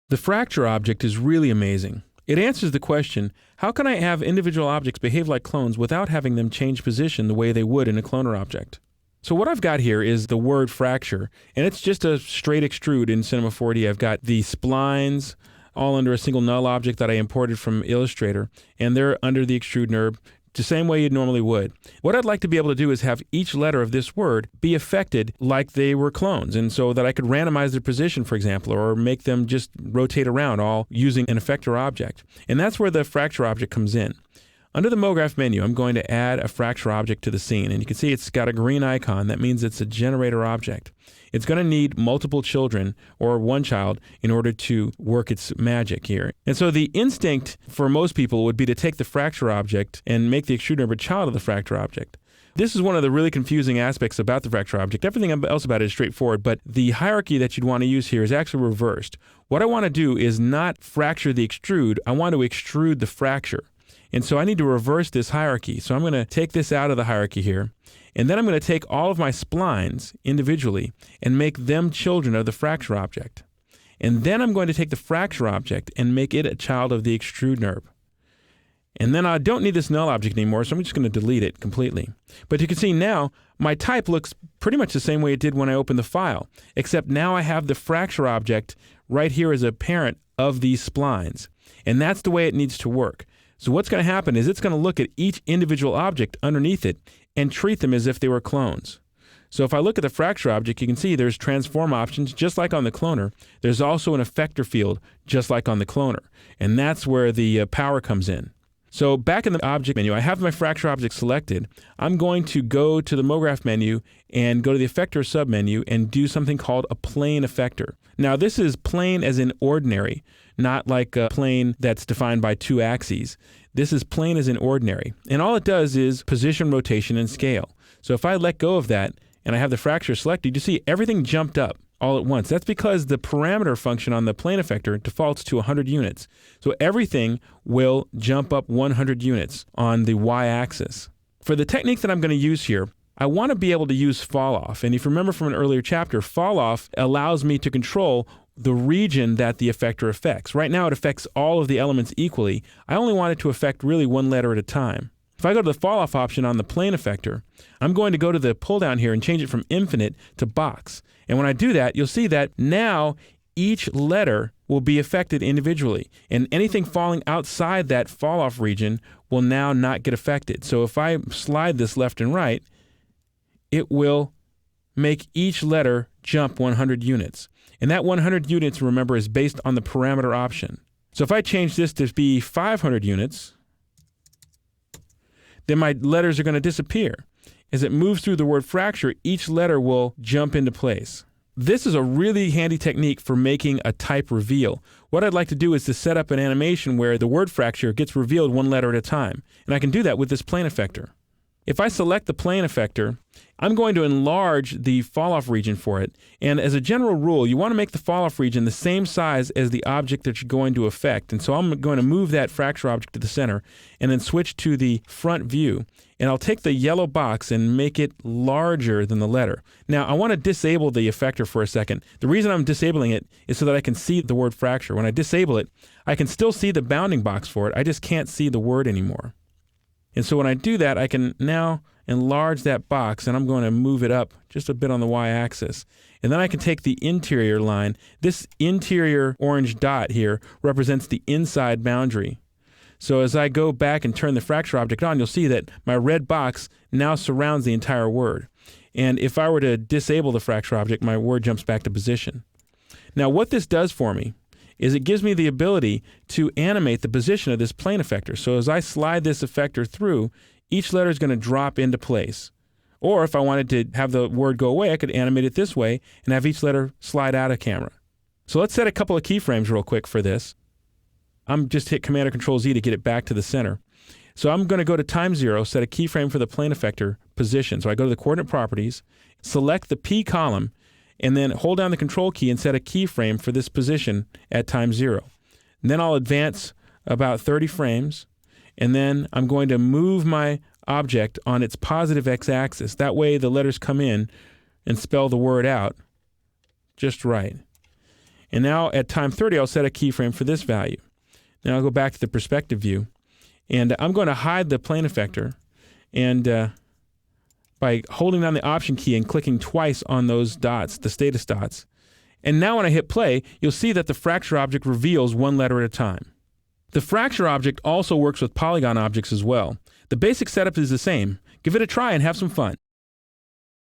The fracture object is really amazing. It answers the question, how can I have individual objects behave like clones without having them change position the way they would in a cloner object? So what I've got here is the word fracture, and it's just a straight extrude in Cinema 4D. I've got the splines all under a single null object that I imported from Illustrator, and they're under the extrude NURB, the same way you normally would. What I'd like to be able to do is have each letter of this word be affected like they were clones, and so that I could randomize their position, for example, or make them just rotate around, all using an effector object. And that's where the fracture object comes in. Under the MoGraph menu, I'm going to add a fracture object to the scene, and you can see it's got a green icon. That means it's a generator object. It's going to need multiple children, or one child, in order to work its magic here. And so the instinct for most people would be to take the fracture object and make the extrude NURB a child of the fracture object. This is one of the really confusing aspects about the fracture object. Everything else about it is straightforward, but the hierarchy that you'd want to use here is actually reversed. What I want to do is not fracture the extrude, I want to extrude the fracture. And so I need to reverse this hierarchy. So I'm going to take this out of the hierarchy here, and then I'm going to take all of my splines individually and make them children of the fracture object. And then I'm going to take the fracture object and make it a child of the extrude NURB. And then I don't need this null object anymore, so I'm just going to delete it completely. But you can see now my type looks pretty much the same way it did when I opened the file, except now I have the fracture object right here as a parent of these splines. And that's the way it needs to work. So what's going to happen is it's going to look at each individual object underneath it and treat them as if they were clones. So if I look at the fracture object, you can see there's transform options just like on the cloner. There's also an effector field just like on the cloner. And that's where the power comes in. So back in the object menu, I have my fracture object selected. I'm going to go to the MoGraph menu and go to the effector submenu and do something called a plane effector. Now this is plane as in ordinary, not like a plane that's defined by two axes. This is plane as in ordinary. And all it does is position, rotation, and scale. So if I let go of that and I have the fracture selected, you see everything jumped up all at once. That's because the parameter function on the plane effector defaults to 100 units. So everything will jump up 100 units on the y-axis. For the technique that I'm going to use here, I want to be able to use fall off. And if you remember from an earlier chapter, fall off allows me to control the region that the effector affects. Right now it affects all of the elements equally. I only want it to affect really one letter at a time. If I go to the fall off option on the plane effector, I'm going to go to the pull down here and change it from infinite to box. And when I do that, you'll see that now each letter will be affected individually. And anything falling outside that fall off region will now not get affected. So if I slide this left and right, it will make each letter jump 100 units. And that 100 units, remember, is based on the parameter option. So if I change this to be 500 units, then my letters are going to disappear. As it moves through the word fracture, each letter will jump into place. This is a really handy technique for making a type reveal. What I'd like to do is to set up an animation where the word fracture gets revealed one letter at a time. And I can do that with this plane effector. If I select the plane effector, I'm going to enlarge the fall-off region for it. And as a general rule, you want to make the fall-off region the same size as the object that you're going to affect. And so I'm going to move that fracture object to the center and then switch to the front view. And I'll take the yellow box and make it larger than the letter. Now, I want to disable the effector for a second. The reason I'm disabling it is so that I can see the word fracture. When I disable it, I can still see the bounding box for it. I just can't see the word anymore. And so when I do that, I can now enlarge that box, and I'm going to move it up just a bit on the y-axis. And then I can take the interior line. This interior orange dot here represents the inside boundary. So as I go back and turn the fracture object on, you'll see that my red box now surrounds the entire word. And if I were to disable the fracture object, my word jumps back to position. Now what this does for me is it gives me the ability to animate the position of this plane effector. So as I slide this effector through, each letter is going to drop into place. Or if I wanted to have the word go away, I could animate it this way and have each letter slide out of camera. So let's set a couple of keyframes real quick for this. I'm just hit Command or Control Z to get it back to the center. So I'm going to go to time 0, set a keyframe for the plane effector position. So I go to the coordinate properties, select the P column, and then hold down the Control key and set a keyframe for this position at time 0. And then I'll advance about 30 frames, and then I'm going to move my object on its positive x-axis. That way the letters come in and spell the word out just right. And now at time 30, I'll set a keyframe for this value. Now I'll go back to the perspective view, and I'm going to hide the plane effector, and by holding down the Option key and clicking twice on those dots, the status dots. And now when I hit play, you'll see that the fracture object reveals one letter at a time. The fracture object also works with polygon objects as well. The basic setup is the same. Give it a try and have some fun.